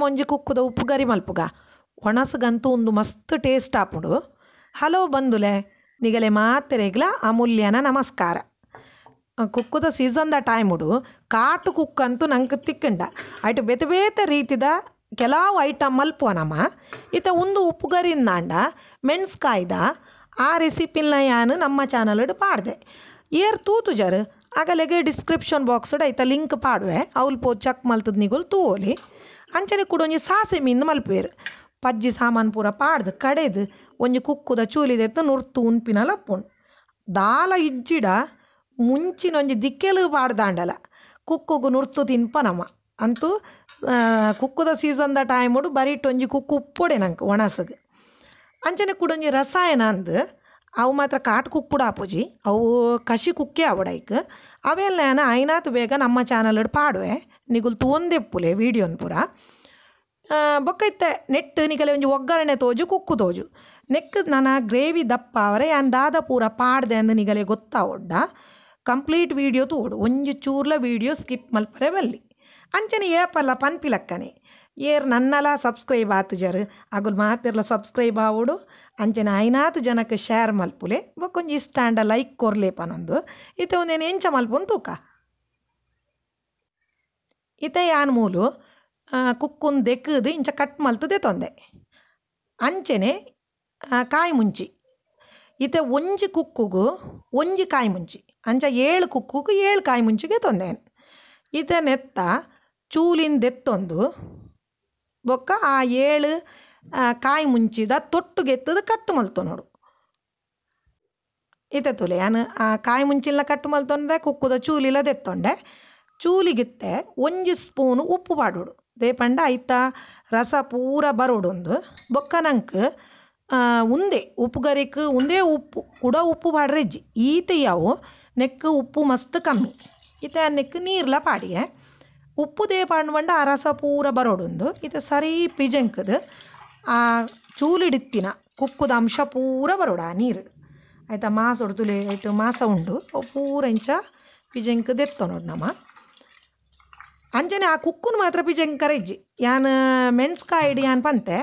ಒಂಜಿ ಕುಕ್ಕುದ ಉಪ್ಪು ಗರಿ ಮಲ್ಪುಗ ಒಣಸ್ಗಂತೂ ಒಂದು ಮಸ್ತ್ ಟೇಸ್ಟ್ ಆಪುಂಡು. ಹಲೋ ಬಂದುಲೆ ನಿಗಲೆ ಮಾತೆರೆಗ್ಲ ಅಮೂಲ್ಯನ ನಮಸ್ಕಾರ. ಕುಕ್ಕುದ ಸೀಸನ್ದ ಟೈಮುಡು ಕಾಟು ಕುಕ್ ಅಂತೂ ನಂಗೆ ತಿಕ್ಕಂಡ ಅಯ್ಟು ಬೇತೆ ಬೇತೆ ರೀತಿದ ಕೆಲವು ಐಟಮ್ ಮಲ್ಪುವ ನಮ್ಮ ಇತ್ತ ಒಂದು ಉಪ್ಪುಗರಿಂದಾಂಡ ಮೆಣಸ್ಕಾಯ್ದ ಆ ರೆಸಿಪಿನ ನಾನು ನಮ್ಮ ಚಾನಲ್ಡ್ ಪಾಡ್ದೆ ಏರ್ ತೂತು ಜರ್ ಆಗಲೆಗೆ ಡಿಸ್ಕ್ರಿಪ್ಷನ್ ಬಾಕ್ಸ್ಡ್ ಐತ ಲಿಂಕ್ ಪಾಡುವೆ ಅವ್ಲು ಪೋ ಚೆಕ್ ಮಲ್ತದ ನಿಗುಲು ತೂವೋಲಿ. ಅಂಚನೆ ಕೂಡ ಒಂಜಿ ಸಾಸೆ ಮೀನು ಮಲ್ಪೇರು ಪಜ್ಜಿ ಸಾಮಾನು ಪೂರ ಪಾಡ್ದು ಕಡೆದು ಒಂಜಿ ಕುಕ್ಕುದ ಚೂಲಿದೆತ್ತು ನುರ್ತು ಉನ್ಪಿನಲ ಪುಣ್ ದಾಲ ಇಜ್ಜಿಡ ಮುಂಚಿನ ಒಂಜಿ ದಿಕ್ಕೆಲು ಪಾಡ್ದಾಂಡಲ ಕುಕ್ಕುಗು ನುರ್ತು ತಿನ್ಪ ನಮ್ಮ ಅಂತೂ ಕುಕ್ಕುದ ಸೀಸನ್ದ ಟೈಮುಡು ಬರೀಟ್ ಒಂಜಿ ಕುಕ್ಕು ಉಪ್ಪೊಡೆ ನಂಗೆ ಒಣಸಗೆ. ಅಂಚನೆ ಕೂಡ ಒಂಜಿ ರಸಾಯನ ಅಂದು ಅವು ಮಾತ್ರ ಕಾಟು ಕುಕ್ಕುಡ ಆಪುಜಿ ಅವು ಕಸಿ ಕುಕ್ಕೆ ಆವಡೈಕ್ ಅವೆಲ್ಲ ಐನಾತು ಬೇಗ ನಮ್ಮ ಚಾನಲ್ಡ್ ಪಾಡುವೆ ನಿಗುಲು ತೂಂದೆಪ್ಪುಲೆ ವೀಡಿಯೋನ್ ಪೂರ ಬೊಕ್ಕೈತೆ ನೆಟ್ ನಿಗಲೆ ಒಂಜಿ ಒಗ್ಗರಣೆ ತೋಜು ಕುಕ್ಕು ತೋಜು ನೆಕ್ ನನ್ನ ಗ್ರೇವಿ ದಪ್ಪ ಅವರೆ ಯಾನ್ ದಾದ ಪೂರ ಪಾಡ್ದೆ ಅಂದು ನಿಗಲೆ ಗೊತ್ತಾವೊಡ್ಡ ಕಂಪ್ಲೀಟ್ ವೀಡಿಯೋ ತೂಡು ಒಂಜಿ ಚೂರ್ಲ ವೀಡಿಯೋ ಸ್ಕಿಪ್ ಮಲ್ಪರೆ ಬಲ್ಲಿ. ಅಂಚನೆ ಏಪಲ್ಲ ಪನ್ಪಿಲಕ್ಕನೆ ಏರ್ ನನ್ನಲ ಸಬ್ಸ್ಕ್ರೈಬ್ ಆತು ಜರ್ ಅಗುಲು ಮಾತಿರ್ಲ ಸಬ್ಸ್ಕ್ರೈಬ್ ಆವೋಡು ಅಂಚನೆ ಐನಾತು ಜನಕ್ಕೆ ಶೇರ್ ಮಲ್ಪುಲೆ ಬೊಕ್ಕೊಂಜಿ ಇಷ್ಟಾಂಡ ಲೈಕ್ ಕೊರ್ಲೇಪನೊಂದು ಇತ್ತೆ ಒಂದೇನು ಎಂಚ ಮಲ್ಪೊಂದು ತೂಕ ಇತ್ತೆ ಯಾನ್ ಮೂಲು ಕುಕ್ಕುನ್ ದೆಕ್ಕದು ಇಂಚ ಕಟ್ ಮಲ್ತದೆ ತೊಂದೆ. ಅಂಚನೆ ಕಾಯಿ ಮುಂಚಿ ಇತ್ತೆ ಒಂಜಿ ಕುಕ್ಕುಗು ಒಂಜಿ ಕಾಯಿ ಮುಂಚಿ ಅಂಚ 7 ಕುಕ್ಕುಗು 7 ಕಾಯಿ ಮುಂಚಿಗೆ ತೊಂದೇನು ಇತ್ತೆ ನೆತ್ತ ಚೂಲಿನ ದೆತ್ತೊಂದು ಬೊಕ್ಕ ಆ 7 ಕಾಯಿ ಮುಂಚಿದ ತೊಟ್ಟುಗೆತ್ತದ ಕಟ್ಟು ಮಲ್ತು ನೋಡು ಇತ್ತೆ ತುಲೆ ನಾನು ಆ ಕಾಯಿ ಮುಂಚಿಲ್ಲ ಕಟ್ಟು ಮಲ್ತೊಂಡೆ ಕುಕ್ಕುದ ಚೂಲಿಲ ದೆತ್ತೊಂಡೆ ಚೂಲಿಗಿತ್ತೆ ಒಂಜಿ ಸ್ಪೂನು ಉಪ್ಪು ಪಾಡೋಡು ದೇಪಂಡ ಐತ ರಸ ಪೂರ ಬರೋಡೊಂದು ಬೊಕ್ಕ ನಂಗೆ ಉಂದೆ ಉಪ್ಪುಗರಿಕ್ ಉಂದೇ ಉಪ್ಪು ಕೂಡ ಉಪ್ಪು ಪಾಡ್ರೆಜ್ಜಿ ಈತೆ ಯಾವು ನೆಕ್ ಉಪ್ಪು ಮಸ್ತ್ ಕಮ್ಮಿ ಇತ್ತೆ ನೆಕ್ ನೀರ್ಲ ಪಾಡಿಗೆ ಉಪ್ಪು ದೇ ಪಾಡ್ಬಂಡ ಆ ರಸ ಪೂರ ಬರೋಡೊಂದು ಇತ್ತೆ ಸರಿ ಪಿಜಂಕದು ಆ ಚೂಲಿಡಿತ್ತಿನ ಕುಕ್ಕುದ ಅಂಶ ಪೂರ ಬರೋಡ ಆ ನೀರು ಆಯ್ತಾ ಮಾಸೊಡು ತುಲೆ ಆಯ್ತು ಮಾಸ ಉಂಡು ಪೂರ ಇಂಚ ಪಿಜಂಕ್ ದೆತ್ತೋ ನೋಡು ನಮ್ಮ ಅಂಜನೆ ಆ ಕುಕ್ಕುನ್ ಮಾತ್ರ ಪಿಜಂಕರೆಜ್ಜಿ ಯಾನ್ ಮೆಣಸ್ಕಾಯಿಡಿ ಯಾನ್ ಪಂತೆ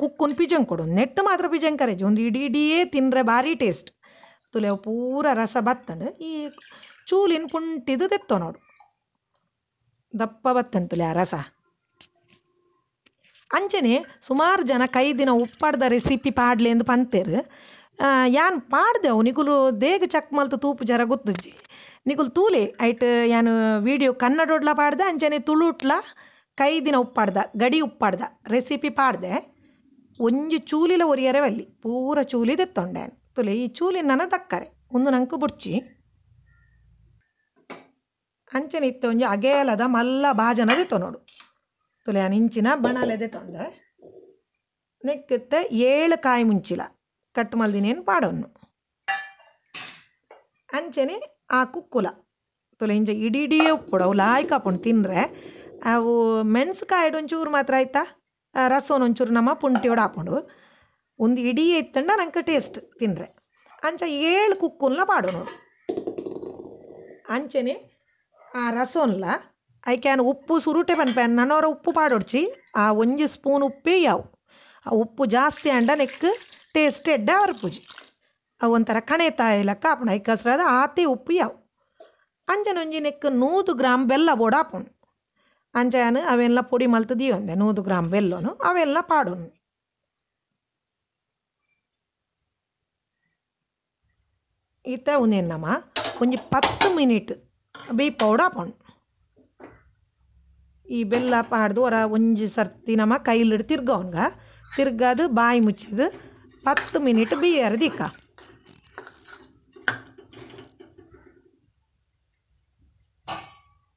ಕುಕ್ಕುನ್ ಪಿಜಂಕೊಡು ನೆಟ್ಟು ಮಾತ್ರ ಪಿಜಂಕರೆಜ್ಜಿ ಒಂದು ಇಡೀ ತಿನ್ರೆ ಭಾರಿ ಟೇಸ್ಟ್ ತುಲೆ ಪೂರ ರಸ ಬತ್ತಂಡು ಈ ಚೂಲಿನ ಪುಂಟಿದು ದೆತ್ತೋ ನೋಡು ದಪ್ಪ ಬತ್ತಂತುಲೆ ಆ ರಸ. ಅಂಚನೆ ಸುಮಾರು ಜನ ಕೈ ದಿನ ಉಪ್ಪಾಡ್ದ ರೆಸಿಪಿ ಪಾಡ್ಲೆ ಎಂದು ಪಂತೇರು ಯಾನ್ ಪಾಡ್ದೆವು ನಿಗುಲು ದೇಗ ಚಕ್ ಮಲ್ತು ತೂಪು ಜರ ಗೊತ್ತುಜ್ಜಿ ನಿಗುಲು ತೂಲೆ ಐಟ್ ಯಾನು ವಿಡಿಯೋ ಕನ್ನಡೊಡ್ಲ ಪಾಡ್ದೆ ಅಂಚನೆ ತುಳುಟ್ಲ ಕೈ ದಿನ ಉಪ್ಪಾಡ್ದ ಗಡಿ ಉಪ್ಪಾಡ್ದ ರೆಸಿಪಿ ಪಾಡ್ದೆ ಒಂಜಿ ಚೂಲಿಲ ಒರಿಯರೆ ಬಲ್ಲಿ ಪೂರ ಚೂಲಿ ದೆತ್ತೊಂಡೆ ತುಲೆ ಈ ಚೂಲಿನ ನನ್ನ ತಕ್ಕರೆ ಒಂದು ನಂಕು ಬುಡ್ಚಿ ಅಂಚನೆ ಇತ್ತೆ ಒಂಜಿ ಅಗೇಲದ ಮಲ್ಲ ಬಾಜನ ದೆತ್ತೋ ನೋಡು ತುಲೆ ಯಾನ್ ಇಂಚಿನ ಬಣಲೆ ದೆತ್ತೊಂಡೆ ನೆಕ್ಕಿತ್ತೆ 7 ಕಾಯಿ ಮುಂಚಿಲ ಕಟ್ ಮಲ್ದಿನೇನು ಪಾಡೊನ್ನು ಅಂಚನೆ ಆ ಕುಕ್ಕುಲ ತುಲೆ ಇಂಚ ಇಡೀ ಉಪ್ಪುಡು ಅವು ಲಾಯ್ಕ್ ಹಾಕೊಂಡು ತಿನ್ರೆ ಅವು ಮೆಣಸ್ಕಾಯಿಡು ಒಂಚೂರು ಮಾತ್ರ ಆಯ್ತಾ ರಸೋನ್ ಒಂಚೂರು ನಮ್ಮ ಪುಂಟಿಯೋಡು ಹಾಕೊಂಡು ಒಂದು ಇಡೀ ಇತ್ತಂಡ ನಂಗೆ ಟೇಸ್ಟ್ ತಿನ್ರೆ ಅಂಚ 7 ಕುಕ್ಕುಲ್ನ ಪಾಡು ನೋಡು ಅಂಚನೆ ಆ ರಸೋನ್ಲ ಐಕ್ಯಾನ್ ಉಪ್ಪು ಸುರುಟೆ ಪನ್ಪೇನ್ ನನ್ನವರ ಉಪ್ಪು ಪಾಡೊಡ್ಚಿ ಆ ಒಂಜಿ ಸ್ಪೂನ್ ಉಪ್ಪೇ ಯಾವು ಆ ಉಪ್ಪು ಜಾಸ್ತಿ ಅಂಡ ನೆಕ್ ಟೇಸ್ಟ್ ಎಡ್ಡೆ ಅವರ್ಪುಜಿ ಅವು ಒಂಥರ ಕಣೆ ತಾಯಿ ಲೆಕ್ಕ ಹಾಪಣ ಐಕಸ್ರಾದ ಆತೆ ಉಪ್ಪು ಯಾವು ಅಂಚನೆ ಒಂಜಿ ನೆಕ್ 100 ಗ್ರಾಮ್ ಬೆಲ್ಲ ಬೋಡ ಹಾಪುಣ್ ಅಂಚೆನು ಅವೆಲ್ಲ ಪೊಡಿ ಮಲ್ತದಿ ಒಂದೆ 100 ಗ್ರಾಮ್ ಬೆಲ್ಲನು ಅವೆಲ್ಲ ಪಾಡೋನು ಈತ ಉಂದೇನು ನಮ್ಮ ಒಂಜಿ 10 ಮಿನಿಟ್ ಬೇಯ್ಪೌಡು ಹಾಪುಣ್ ಈ ಬೆಲ್ಲ ಪಾಡ್ದು ಹೊರ ಒಂಜಿ ಸರ್ತಿ ನಮ್ಮ ಕೈಲಿಡ್ ತಿರ್ಗದು ಬಾಯಿ ಮುಚ್ಚಿದು 10 ಮಿನಿಟ್ ಬೇಯರೆ ದಿಕ್ಕ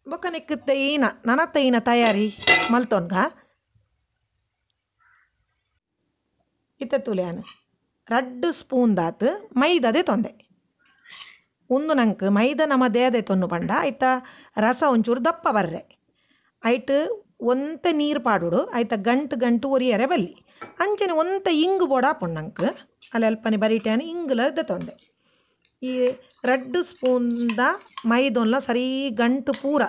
ಬೊಕ್ಕ ನೆಕ್ಕತ್ತೆ ಈನ ನನತ್ತ ಈನ ತಯಾರಿ ಮಲ್ತೊನ್ಗ ಇತ್ತೆ ತುಲ್ಯಾನು 2 ಸ್ಪೂನ್ ದಾತು ಮೈದಾದೆ ತೊಂದೆ ಒಂದು ನಂಗೆ ಮೈದಾ ನಮ್ಮ ದೇಹದೆ ತೊನ್ನು ಪಂಡ ಐತ ರಸ ಒಂಚೂರು ದಪ್ಪ ಬರ್ರೆ ಐಟ್ ಒಂತೆ ನೀರು ಪಾಡುಡು ಐತ ಗಂಟು ಒರಿಯರೆ ಬಲ್ಲಿ ಅಂಚನೆ ಒಂತೆ ಇಂಗು ಬೋಡ ಹಾಪುಂಡು ನಂಗೆ ಅಲ್ಲಿ ಅಲ್ಪನೆ ಬರೀಟೇನು ಇಂಗುಲ ತೊಂದೆ ಈ 2 ಸ್ಪೂನ್ದ ಮೈದೊನ್ಲ ಸರಿ ಗಂಟು ಪೂರ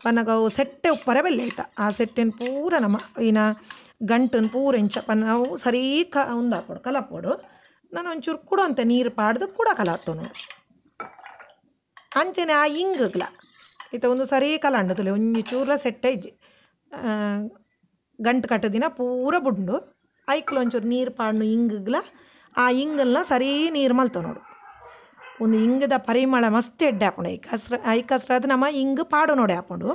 ಪನ್ನಗ ಅವು ಸೆಟ್ಟೆ ಉಪ್ಪರೆ ಬೆಲ್ಲೆ ಐತ ಆ ಸೆಟ್ಟೆನ್ ಪೂರ ನಮ್ಮ ಇನ ಗಂಟನ್ ಪೂರ ಇಂಚ ಪನ್ನ ಅವು ಸರಿ ಉಂದಾಪೊಡು ಕಲಪೊಡು ನಾನು ಒಂಚೂರು ಕುಡ ಅಂತ ನೀರು ಪಾಡ್ದು ಕೂಡ ಕಲಾತು ನೋಡಿ ಅಂಚನೆ ಆ ಇಂಗಗ್ಲ ಈತ ಒಂದು ಸರಿ ಕಲಾಂಡು ತುಲೆ ಒಂಜಿ ಚೂರ್ಲ ಸೆಟ್ಟೆ ಇಜ್ಜಿ ಗಂಟು ಕಟ್ಟದಿನ ಪೂರ ಬುಂಡು ಐಕ್ಲು ಒಂಚೂರು ನೀರು ಪಾಡ್ನು ಇಂಗಗ್ಲ ಆ ಇಂಗಲ್ನ ಸರಿ ನೀರು ಮಲ್ತ ನೋಡು ಒಂದು ಇಂಗದ ಪರಿಮಳ ಮಸ್ತ್ ಎಡ್ಡೆ ಹಾಕೊಂಡು ಐಕಸ್ರಾದ ನಮ್ಮ ಇಂಗು ಪಾಡು ನೋಡಿ ಹಾಕೊಂಡು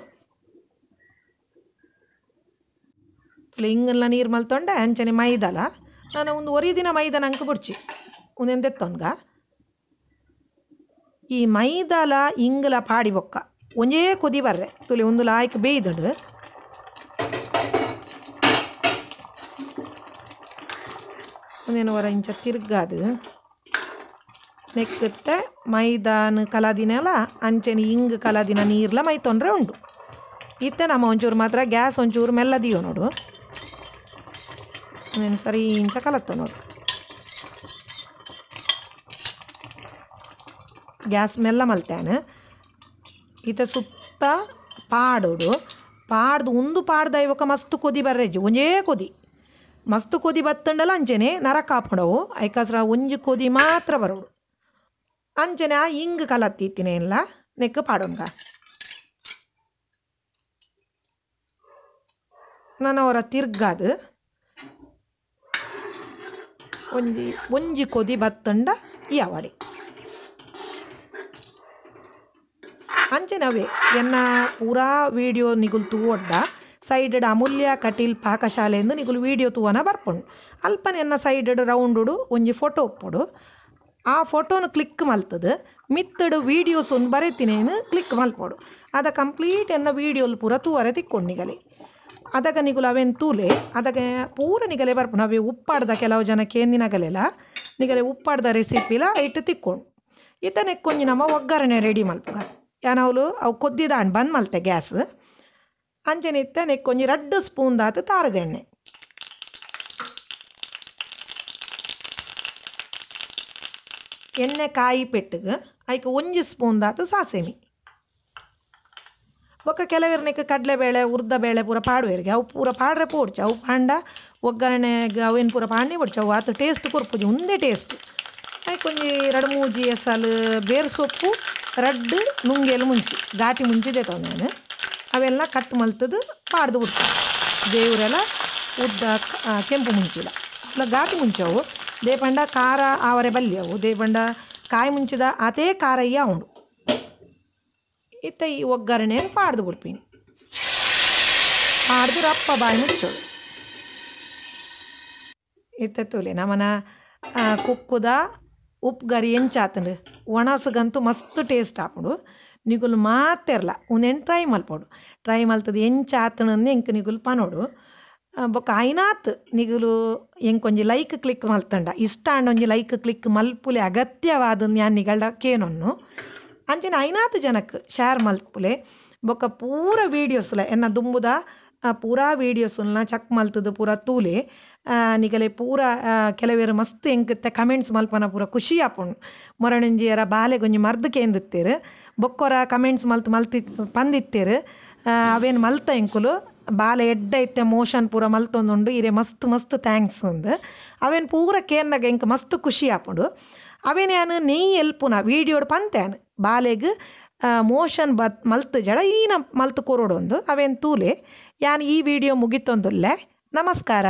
ಇಂಗಲ್ನ ನೀರು ಮಲ್ತೊಂಡೆ ಅಂಚನೆ ಮೈದಲ ನಾನು ಒಂದು ಒರಿ ದಿನ ಮೈದನ ಅಂಕ ಬಿಡ್ಚಿ ಒಂದೆಂದೆತ್ತೊನ್ಗ ಈ ಮೈದಲ ಇಂಗಲ ಪಾಡಿ ಬೊಕ್ಕ ಒಂಜೇ ಕೊದಿ ಬರ್ರೆ ತುಲೆ ಒಂದು ಲಾಯ್ಕ್ ಬೇಯ್ದುಂಡು ಒಂದೇನು ವರ ಇಂಚ ತಿರ್ಗಾದು ನೆಕ್ಕತ್ತೆ ಮೈದಾನ ಕಲಾದಿನಲ್ಲ ಅಂಚೆನಿ ಇಂಗ್ ಕಲಾದಿನ ನೀರ್ಲ ಮೈ ತೊಂದರೆ ಉಂಡು ಇತ್ತೆ ನಮ್ಮ ಒಂಚೂರು ಮಾತ್ರ ಗ್ಯಾಸ್ ಒಂಚೂರು ಮೆಲ್ಲದಿಯೋ ನೋಡು నేను ಸರಿ ಇಂಚ ಕಲತ್ತ ನೋಡು ಗ್ಯಾಸ್ ಮೆಲ್ಲ ಮಲ್ತೇನೆ ಈತ ಸುತ್ತ ಪಾಡೋಡು ಪಾಡ್ದು ಒಂದು ಪಾಡ್ದ ಇವಾಗ ಮಸ್ತ್ ಕೊದಿ ಬರ್ರೆಜ್ಜಿ ಒಂಜೇ ಕೊದಿ ಮಸ್ತ್ ಕೊದಿ ಬತ್ತಂಡಲ್ಲ ಅಂಚೆನೆ ನರಕ ಹಾಪೊಂಡವು ಐಕಾಸ್ರ ಒಂಜಿ ಕೊದಿ ಮಾತ್ರ ಬರೋಡು ಅಂಚನೆ ಆ ಇಂಗ್ ಕಲತ್ತಿತ್ತಿನ ಎಲ್ಲ ನೆಕ್ ಪಾಡೋನ್ಗ ನಾನು ಅವರ ತಿರ್ಗಾದು ಒಂಜಿ ಕೊದಿ ಬತ್ತಂಡ ಯಾವಡಿ ಅಂಚೆನವೇ ಎನ್ನ ಪೂರಾ ವಿಡಿಯೋ ನಿಗುಲು ತೂವೊಡ್ಡ ಸೈಡ್ ಅಮೂಲ್ಯ ಕಟೀಲ್ ಪಾಕಶಾಲೆ ಎಂದು ನಿಗುಲು ವಿಡಿಯೋ ತೂವನ ಬರ್ಪುಂಡು ಅಲ್ಪನೆ ಎನ್ನ ಸೈಡ್ ರೌಂಡುಡು ಒಂಜಿ ಫೋಟೋ ಉಪ್ಪುಡು ಆ ಫೋಟೋನು ಕ್ಲಿಕ್ ಮಲ್ತದು ಮಿತ್ತಡು ವೀಡಿಯೋಸ್ ಒಂದು ಬರೆತಿನೇನು ಕ್ಲಿಕ್ ಮಲ್ಪೋಡು ಅದ ಕಂಪ್ಲೀಟ್ ಎನ್ನ ವೀಡಿಯೋಲು ಪೂರ ತೂವರೆ ತಿಕ್ಕೊಂಡು ನಿಗಲಿ ಅದಕ್ಕೆ ನಿಗುಲು ಅವೇನು ತೂಲೆ ಅದಕ್ಕೆ ಪೂರ ನಿಗಲೆ ಬರ್ಪುಂಡು ಅವೇ ಉಪ್ಪಾಡ್ದ ಕೆಲವು ಜನ ಕೇಂದಿನಗಲೆಲ್ಲ ನಿಗಲೆ ಉಪ್ಪಾಡ್ದ ರೆಸಿಪಿಲ ಇಟ್ಟು ತಿಕ್ಕೊಂಡು ಇತ್ತ ನೆಕ್ಕೊಂಜಿ ನಮ್ಮ ಒಗ್ಗರಣೆ ರೆಡಿ ಮಲ್ಪುಗ ಯಾನವಲು ಅವು ಕೊದ್ದಿದ ಹಣ್ಣು ಬಂದ್ ಮಲ್ತೆ ಗ್ಯಾಸ್ ಅಂಚನೆ ಇತ್ತ ನೆಕ್ಕೊಂಜಿ 2 ಸ್ಪೂನ್ ದಾತು ತಾರದ ಎಣ್ಣೆ ಎಣ್ಣೆ ಕಾಯಿ ಪೆಟ್ಟಿಗೆ ಅದಕ್ಕೆ 1 ಸ್ಪೂನ್ ದಾತು ಸಾಸೆಮಿ ಬೊಕ್ಕ ಕೆಲವರ್ನಿಕ್ಕೆ ಕಡಲೆಬೇಳೆ ಉರ್ದಬೇಳೆ ಪೂರ ಪಾಡುವರಿಗೆ ಅವು ಪೂರ ಪಾಡ್ರೆ ಪೋಡ್ಚ ಅವು ಪಾಂಡ ಒಗ್ಗರಣೆಗೆ ಅವೇನು ಪೂರ ಪಾಂಡೆ ಬಿಡ್ಚ ಅವು ಆತು ಟೇಸ್ಟ್ ಕೊರ್ಪುಜಿ ಒಂದೇ ಟೇಸ್ಟ್ ಅದಕ್ಕೆ ಒಂಜಿ 2-3 ಜಿ ಎಸಲು ಬೇರು ಸೊಪ್ಪು 2 ನುಂಗೇಲು ಮುಂಚಿ ಘಾಟಿ ಮುಂಚಿದೆ ನಾನು ಅವೆಲ್ಲ ಕಟ್ ಮಲ್ತದು ಪಾಡ್ದು ಬಿಡ್ತಾರೆ ದೇವರೆಲ್ಲ ಉದ್ದ ಕೆಂಪು ಮುಂಚಿಲ್ಲ ಇಲ್ಲ ಘಾಟಿ ಮುಂಚವು ದೇಪಂಡ ಖಾರ ಆವರೆ ಬಲ್ಯವು ದೇಪಂಡ ಕಾಯಿ ಮುಂಚಿದ ಅದೇ ಖಾರಯ್ಯ ಉಂಡು ಇತ್ತ ಈ ಒಗ್ಗರಣೆಯನ್ನು ಪಾಡ್ದು ಬಿಡ್ತೀನಿ ಪಾಡ್ದು ರಪ್ಪ ಬಾಯಿ ಮುಚ್ಚೋದು ಇತ್ತ ತೂಲೆ ನಮ್ಮನ ಕುಕ್ಕುದ ಉಪ್ಪು ಗರಿ ಎಂಚಾತಂಡು ಒಣಸಗಂತೂ ಮಸ್ತ್ ಟೇಸ್ಟ್ ಹಾಕೊಂಡು ನಿಗುಲು ಮಾತೆರ್ಲ ಒಂದೇನು ಟ್ರೈ ಮಲ್ಪೋಡು ಟ್ರೈ ಮಲ್ತದು ಎಂಚಾತಣಂದು ಎಂಕ್ ನಿಗುಲು ಪನೋಡು ಬೊಕ್ಕ ಐನಾತ್ ನಿಗುಲು ಎಂಕೊಂಜಿ ಲೈಕ್ ಕ್ಲಿಕ್ ಮಲ್ತಂಡ ಇಷ್ಟ ಅಂಡ್ ಒಂಜಿ ಲೈಕ್ ಕ್ಲಿಕ್ ಮಲ್ಪುಲೆ ಅಗತ್ಯವಾದ ನಾನು ನಿಗಳ್ಡ ಕೇನೊನ್ನು ಅಂಚನೆ ಐನಾತ್ ಜನಕ್ಕೆ ಶೇರ್ ಮಲ್ಪುಲೆ ಬೊಕ್ಕ ಪೂರ ವೀಡಿಯೋಸ್ಲ ಎನ್ನ ದುಂಬುದ ಪೂರಾ ವೀಡಿಯೋಸ್ನ ಚೆಕ್ ಮಲ್ತದು ಪೂರ ತೂಲೆ ನಿಗಲೆ ಪೂರ ಕೆಲವೇರು ಮಸ್ತ್ ಎಂಕತ್ತೆ ಕಮೆಂಟ್ಸ್ ಮಲ್ಪನ ಪೂರ ಖುಷಿ ಆಪುಂಡು ಮೊರಣಂಜಿಯರ ಬಾಲೆಗೊಂಜಿ ಮರ್ದು ಕೇಂದಿತ್ತೇರು ಬೊಕ್ಕೊರ ಕಮೆಂಟ್ಸ್ ಮಲ್ತಿ ಪಂದಿತ್ತೇರು ಅವೇನು ಮಲ್ತ ಎಂಕುಲು ಬಾಲೆ ಎಡ್ಡ ಇತ್ತೆ ಮೋಷನ್ ಪೂರ ಮಲ್ತೊಂದುಂಡು ಇರೆ ಮಸ್ತ್ ಥ್ಯಾಂಕ್ಸ್ ಅಂದು ಅವೇನು ಪೂರ ಕೇಂದಾಗ ಎಂಕ್ ಮಸ್ತ್ ಖುಷಿ ಆಪುಂಡು ಅವೇನು ಯಾನು ನೆಯ್ ಎಲ್ಪುನ ವೀಡಿಯೋಡು ಪಂತೇನು ಬಾಲೆಗ್ ಮೋಷನ್ ಮಲ್ತು ಜಡ ಈನ ಮಲ್ತು ಕೊರೋಡೊಂದು ಅವೇನು ತೂಲೆ ಯಾನು ಈ ವಿಡಿಯೋ ಮುಗಿತೊಂದುಲ್ಲೆ ನಮಸ್ಕಾರ.